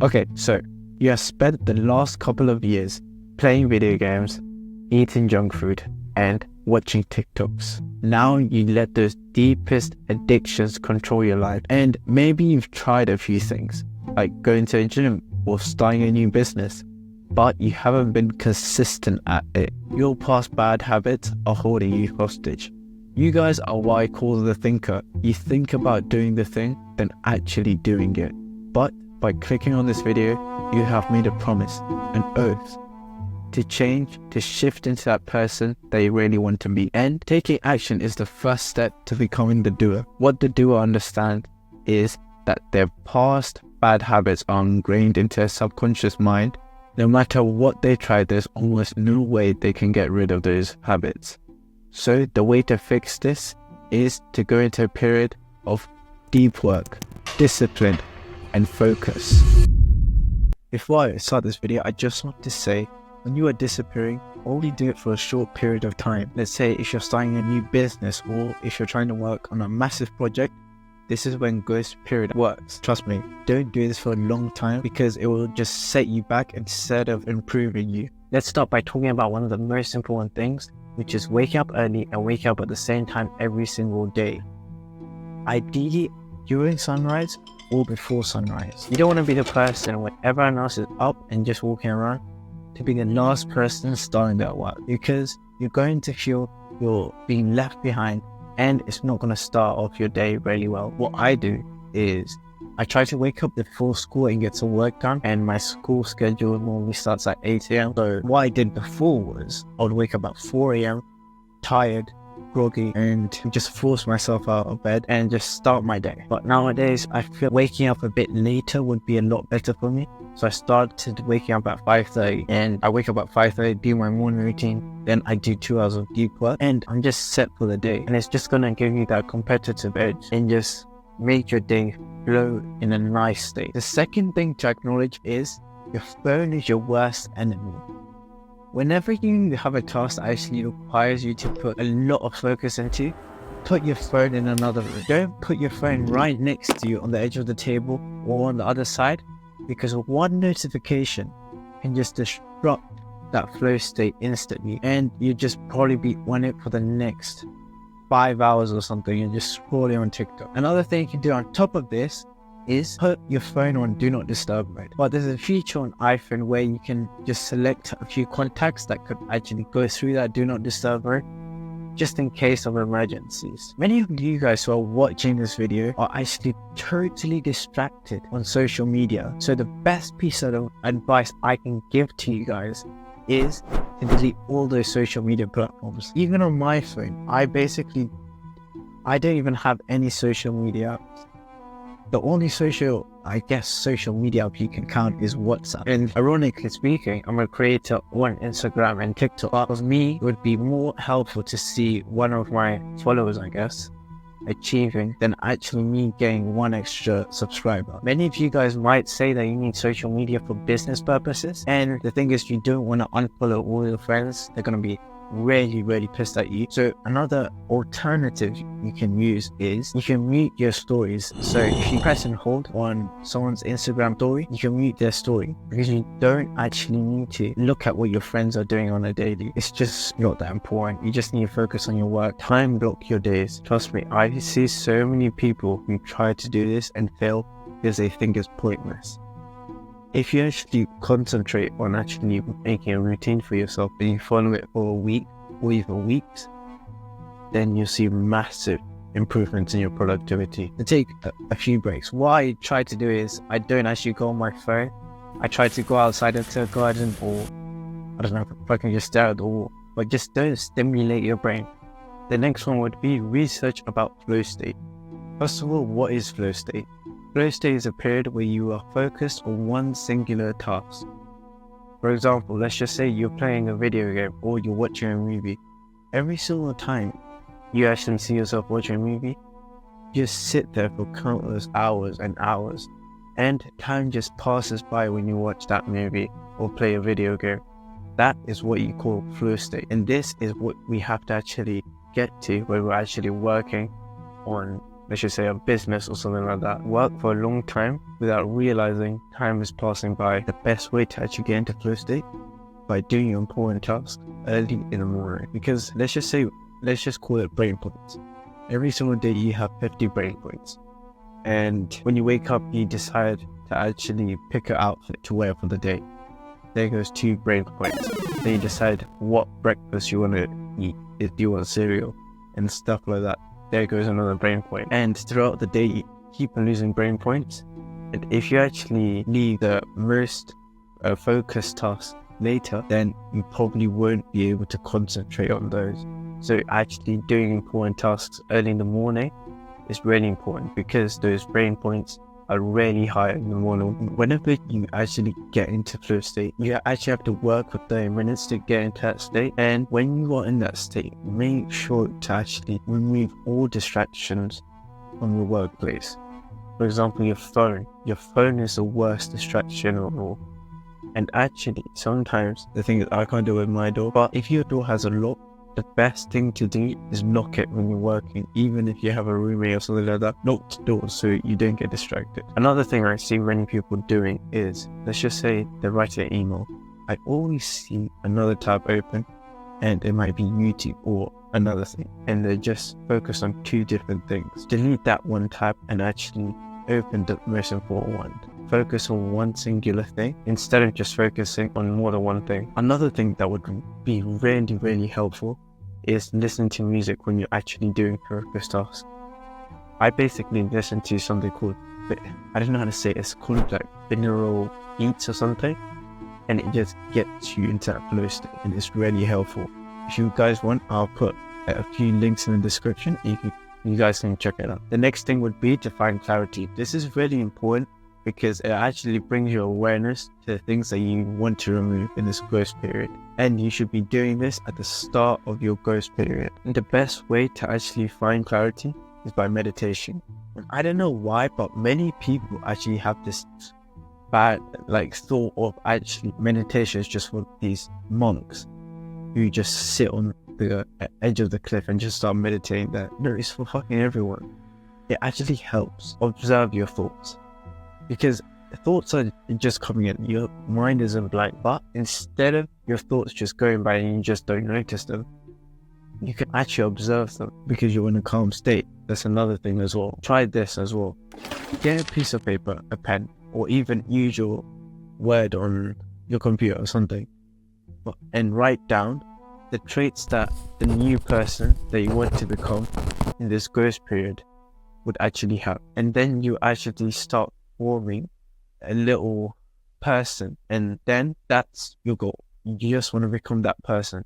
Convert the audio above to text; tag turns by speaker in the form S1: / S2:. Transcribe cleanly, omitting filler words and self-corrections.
S1: Okay, so you have spent the last couple of years playing video games, eating junk food, and watching TikToks. Now you let those deepest addictions control your life, and maybe you've tried a few things, like going to a gym or starting a new business, but you haven't been consistent at it. Your past bad habits are holding you hostage. You guys are what I call the thinker. You think about doing the thing, then actually doing it. But by clicking on this video, you have made a promise, an oath, to change, to shift into that person that you really want to be. And taking action is the first step to becoming the doer. What the doer understands is that their past bad habits are ingrained into their subconscious mind. No matter what they try, there's almost no way they can get rid of those habits. So the way to fix this is to go into a period of deep work, discipline, and focus. Before I start this video, I just want to say, when you are disappearing, only do it for a short period of time. Let's say if you're starting a new business or if you're trying to work on a massive project, this is when ghost period works. Trust me, don't do this for a long time because it will just set you back instead of improving you. Let's start by talking about one of the most important things, which is waking up early and waking up at the same time every single day. Ideally, during sunrise or before sunrise. You don't want to be the person when everyone else is up and just walking around to be the last person starting their work, because you're going to feel you're being left behind and it's not going to start off your day really well. What I do is I try to wake up before school and get some work done, and my school schedule normally starts at 8 a.m. So what I did before was I would wake up at 4 a.m, tired, groggy, and just force myself out of bed and just start my day. But nowadays I feel waking up a bit later would be a lot better for me. So I started waking up at 5:30, and I wake up at 5:30, do my morning routine, then I do 2 hours of deep work, and I'm just set for the day. And it's just gonna give you that competitive edge and just make your day flow in a nice state. The second thing to acknowledge is your phone is your worst enemy. Whenever you have a task that actually requires you to put a lot of focus into, put your phone in another room. Don't put your phone right next to you on the edge of the table or on the other side, because one notification can just disrupt that flow state instantly, and you just probably be on it for the next 5 hours or something and just scrolling on TikTok. Another thing you can do on top of this is put your phone on do not disturb mode. But there's a feature on iPhone where you can just select a few contacts that could actually go through that do not disturb mode, just in case of emergencies. Many of you guys who are watching this video are actually totally distracted on social media. So the best piece of advice I can give to you guys is to delete all those social media platforms. Even on my phone, I don't even have any social media apps. The only social media app you can count is WhatsApp. And ironically speaking, I'm a creator on Instagram and TikTok. But for me, it would be more helpful to see one of my followers, achieving than actually me getting one extra subscriber. Many of you guys might say that you need social media for business purposes. And the thing is, you don't want to unfollow all your friends. They're going to be really pissed at you. So another alternative you can use is you can mute your stories. So if you press and hold on someone's Instagram story, you can mute their story, because you don't actually need to look at what your friends are doing on a daily. It's just not that important. You just need to focus on your work. Time block your days. Trust me, I see so many people who try to do this and fail because they think it's pointless. If you actually concentrate on actually making a routine for yourself and you follow it for a week or even weeks, then you'll see massive improvements in your productivity. To take a few breaks, what I try to do is I don't actually go on my phone. I try to go outside into a garden, or I don't know if I can just stare at the wall, but just don't stimulate your brain. The next one would be research about flow state. First of all, what is flow state? Flow state is a period where you are focused on one singular task. For example, let's just say you're playing a video game or you're watching a movie. Every single time you actually see yourself watching a movie, you just sit there for countless hours and hours, and time just passes by when you watch that movie or play a video game. That is what you call flow state, and this is what we have to actually get to when we're actually working on let's just say a business or something like that, work for a long time without realizing time is passing by. The best way to actually get into flow state by doing your important tasks early in the morning. Because let's just call it brain points. Every single day you have 50 brain points. And when you wake up, you decide to actually pick an outfit to wear for the day. There goes 2 brain points. Then you decide what breakfast you want to eat. If you want cereal and stuff like that, there goes another brain point. And throughout the day, you keep on losing brain points. And if you actually leave the most focused tasks later, then you probably won't be able to concentrate on those. So actually doing important tasks early in the morning is really important, because those brain points are really high in the morning. Whenever you actually get into flow state, you actually have to work for 30 minutes to get into that state. And when you are in that state, make sure to actually remove all distractions from your workplace. For example, your phone. Your phone is the worst distraction of all. And actually, sometimes the thing is, I can't do it with my door, but if your door has a lock, the best thing to do is lock it when you're working. Even if you have a roommate or something like that, lock the door so you don't get distracted. Another thing I see many people doing is, let's just say they write an email. I always see another tab open, and it might be YouTube or another thing, and they just focus on 2 different things. Delete that one tab and actually open the most important one. Focus on one singular thing instead of just focusing on more than one thing. Another thing that would be really, really helpful is listening to music when you're actually doing focused tasks. I basically listen to something called, I don't know how to say it, it's called like binaural beats or something, and it just gets you into that flow state, and it's really helpful. If you guys want, I'll put a few links in the description. You guys can check it out. The next thing would be to find clarity. This is really important because it actually brings your awareness to things that you want to remove in this growth period. And you should be doing this at the start of your growth period. And the best way to actually find clarity is by meditation. And I don't know why, but many people actually have this bad thought of actually meditation is just for these monks who just sit on the edge of the cliff and just start meditating there. No, it's for fucking everyone. It actually helps observe your thoughts, because thoughts are just coming in. Your mind isn't blank, but instead of your thoughts just going by and you just don't notice them, you can actually observe them because you're in a calm state. That's another thing as well. Try this as well. Get a piece of paper, a pen, or even use your Word on your computer or something, and write down the traits that the new person that you want to become in this growth period would actually have. And then you actually start forming a little person, and then that's your goal. You just want to become that person.